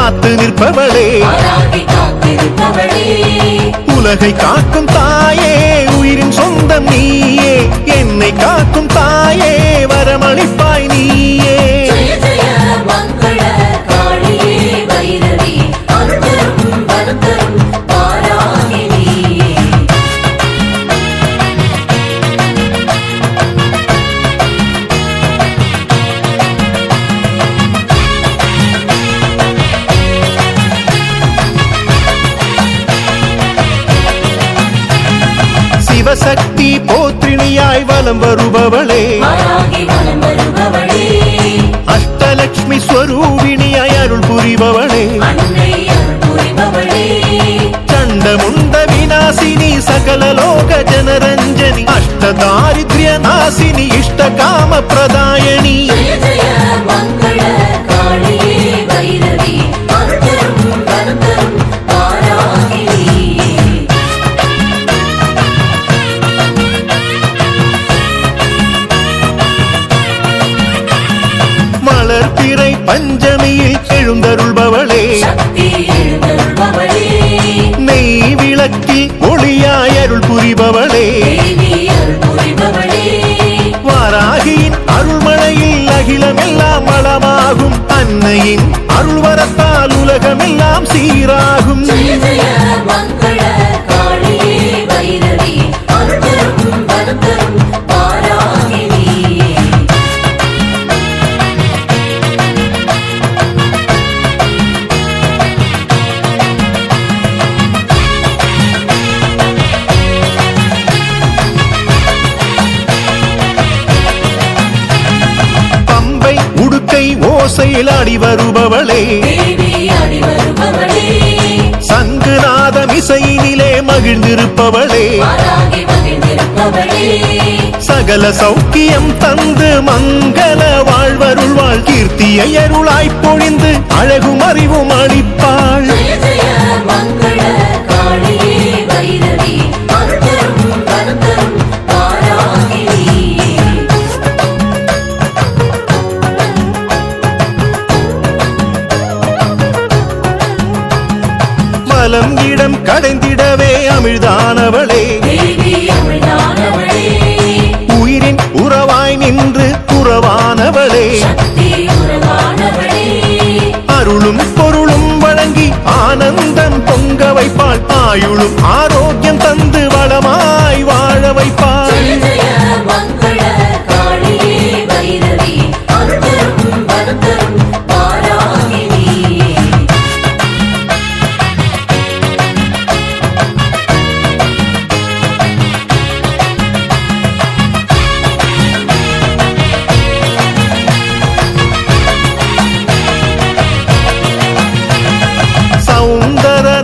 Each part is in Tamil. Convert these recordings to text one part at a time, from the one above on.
காத்து நிற்பவளே, உலகை காக்கும் தாயே, உயிரின் சொந்தம் நீயே, என்னை காக்கும் தாயே, வரமளிப்பாய் நீயே. சிவசக்தி போத்ரிணியாய் வலம் வருபவளே, அஷ்டலக்ஷ்மி ஸ்வரூபிணியாய் அருள் புரிபவளே, சண்டமுண்ட விநாசினி சகல லோக ஜனரஞ்சனி, அஷ்டதாரித்ரிய நாசினி இஷ்ட காம பிரதாயணி. மலர்பிறை பஞ்சமியில் எழுந்தருள்பவளே, நெய் விளக்கில் ஒளியாய் அருள் புரிபவளே, வாராகியின் அருள்மழையில் அகிலமெல்லாம் வளமாகும், அன்னையின் அருள்வரத்தால் உலகமெல்லாம் சீராகும். ஓசையில் ஆடி வருபவளே, சங்குநாதம் இசையினிலே மகிழ்ந்திருப்பவளே, சகல சௌக்கியம் தந்து மங்கள வாழ்வருள்வாள், கீர்த்தியை அருளாய் பொழிந்து அழகும் அறிவும் அளிப்பாள். மலம் இடம் கடைந்திடவே அமிழ்தானவளே, உயிரின் உறவாய் நின்று உறவானவளே, அருளும் பொருளும் வழங்கி ஆனந்தம் பொங்க வைப்பாள், ஆயுளும் ஆரோக்கியம் தந்து வளமாய் வாழ வைப்பாள்.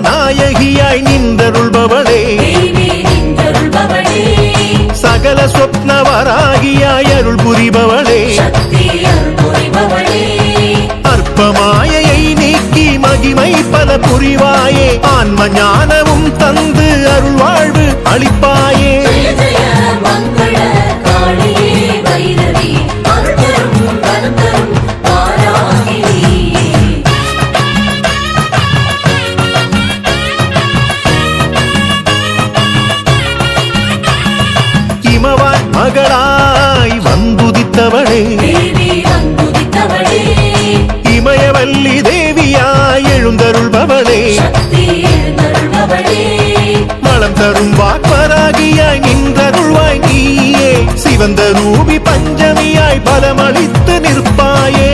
நாயகியாய் நின்றருள்பவளே, சகல சொப்னவராகியாய் அருள் புரிபவளே, அற்பமாயை நீக்கி மகிமை பல புரிவாயே, ஆன்ம ஞானமும் தந்து அருள் வாழ்வு அளிப்பாயே. இமவான் மகளாய் வந்துதித்தவளே, இமயவல்லி தேவியாய் எழுந்தருள்பவளே, வளம் தரும் வாக்வராகியாய் நின்றருள்வாய் நீயே, சிவந்த ரூபி பஞ்சமியாய் பலமளித்து நிற்பாயே.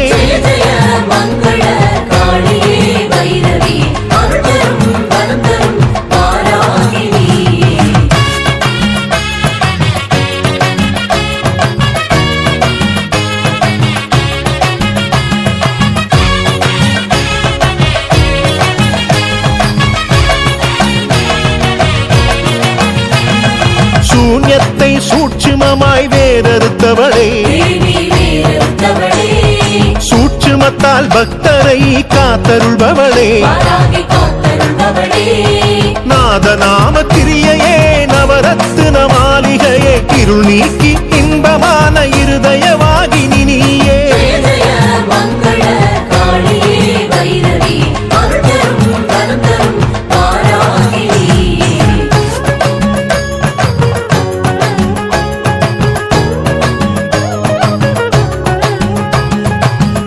சூன்யத்தை சூட்சுமமாய் வேறறுத்தவளே, சூட்சுமத்தால் பக்தரை காத்தருள்பவளே, நாதநாம கிரியையே நவரத்ன மாளிகையே, இருள் நீக்கி இன்பமான இருதயவாகினி நீயே.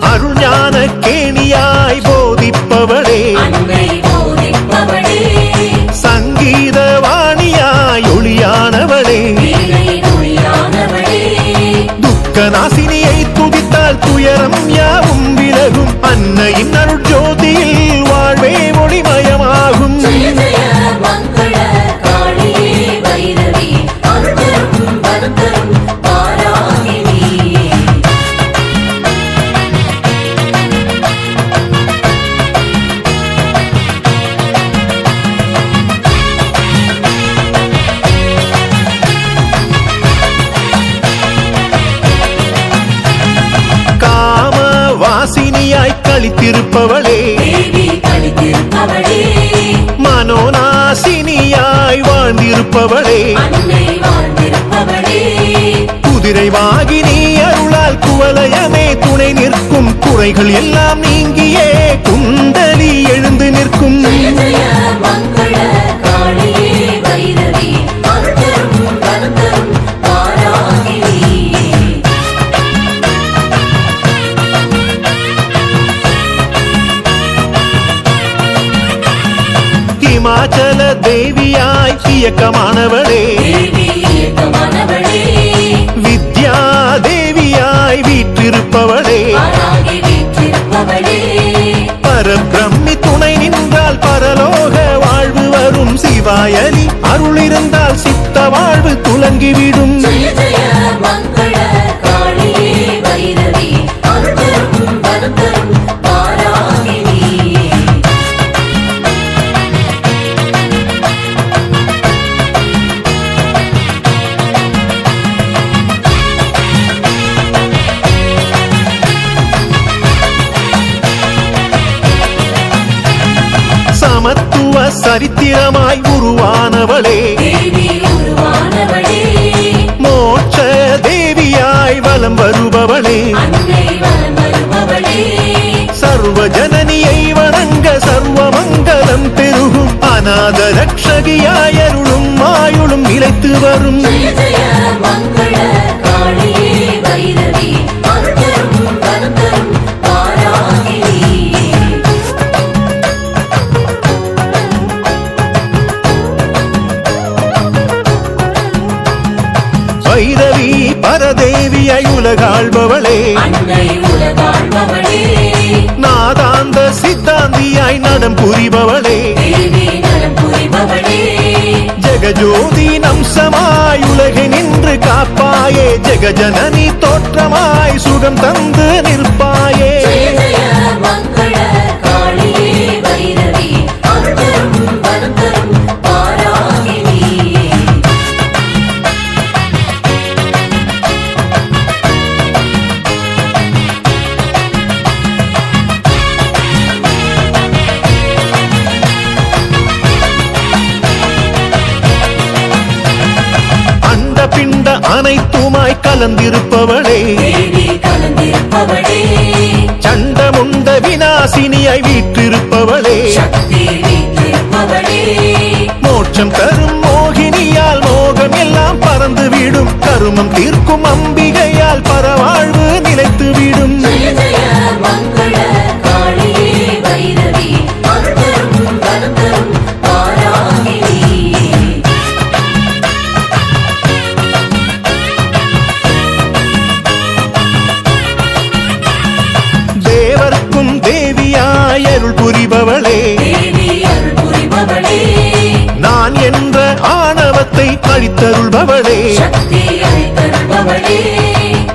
அருஞான கேணியாய் போதிப்பவளே சங்கீத வாணியாய் ஒளியானவளே துக்க நாசினியை துதித்தால் துயரம் யாவும் விலகும் அன்னையின் அருள் ஜோதியில் வாழ்வே ஒளிமயமாகும் வாசினியாய் களித்திருப்பவளே மனோநாசினியாய் வாழ்ந்திருப்பவளே குதிரை வாகினி அருளால் குவலயமே துணை நிற்கும் குறைகள் எல்லாம் நீங்கியே குண்டலி எழுந்து நிற்கும் இமாச்சல தேவியாய் இயக்கமானவளே வித்யா தேவியாய் வீற்றிருப்பவளே பரபிரம்மி துணை நின்றால் பரலோக வாழ்வு வரும் சிவாயலி அருள் இருந்தால் சித்த வாழ்வு துலங்கிவிடும் சமத்துவ சரித்திரமாய் உருவானவளே மோட்ச தேவியாய் வலம் வருபவளே சர்வ ஜனனியை வணங்க சர்வ மங்களம் பெருகும் அநாத ரக்ஷகியாய் அருளும் ஆயுளும் நிலைத்து வரும் வைரவி பரதேவியாய் உலகாள்பவளே நாதாந்த சித்தாந்தியாய் நடம் புரிபவளே ஜெகஜோதி நம்சமாய் உலகை நின்று காப்பாயே ஜெகஜனனி தோற்றமாய் சுகம் தந்து நிற்பாயே பிண்ட அனைத்துமாய் கலந்திருப்பவளே சண்டமுண்ட விநாசினியாய் வீற்றிருப்பவளே மோட்சம் தரும் மோகினியால் மோகம் எல்லாம் பறந்து விடும் கருமம் தீர்க்கும் அம்பிகையால் பரவாழ்வு நிலைத்து விடும் தேவர்க்கும் தேவியாய் அருள் புரிபவளே நான் என்ற ஆணவத்தை அழித்தருள்பவளே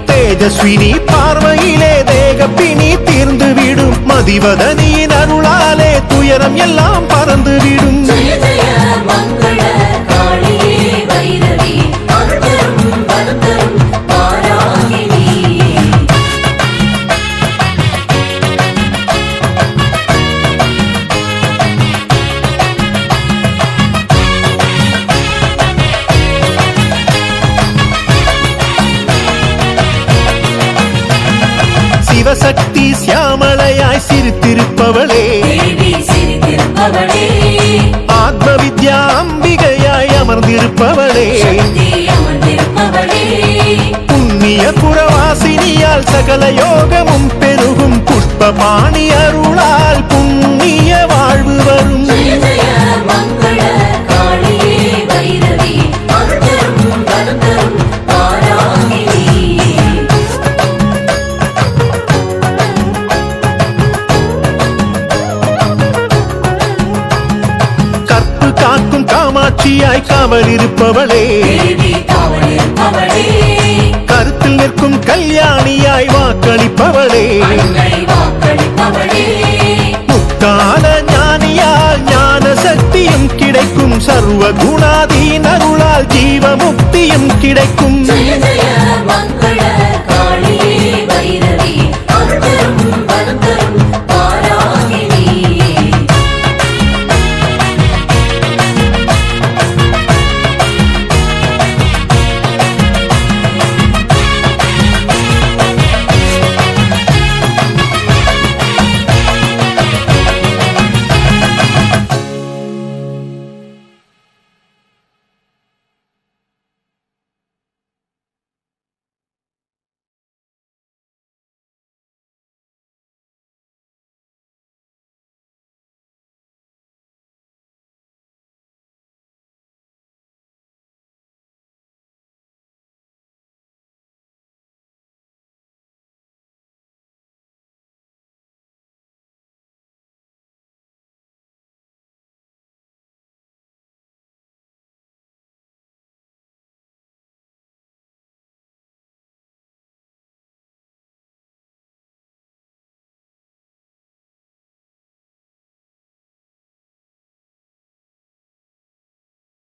தேஜஸ்வினி பார்வையிலே தேகப்பினி தீர்ந்து விடும் மதிவதனியின் அருளாலே துயரம் எல்லாம் பறந்து விடும் சிவசக்தி சியாமளையாய் சிரித்திருப்பவளே ஆத்ம வித்யா அம்பிகையாய் அமர்ந்திருப்பவளே புண்ணிய புறவாசினியால் சகல யோகமும் பெருகும் தவபாணி அருளால் புண்ணிய வாழ்வு வரும். ஜெய ஜெய மங்கள காளியே வைரவி அருள்தரும் வரந்தரும் வாராகினி. கற்பு காக்கும் காமாட்சியாய் காவல் இருப்பவளே, தேவி காவலிருப்பவளே, கருத்தில் நிற்கும் கல்யாணியாய் வாக்களிப்பவளே, அன்னை வாக்களிப்பவளே, முக்கால ஞானியால் ஞான சக்தியும் கிடைக்கும், சர்வ குணாதீன் அருளால் ஜீவ முக்தியும் கிடைக்கும். ஜெய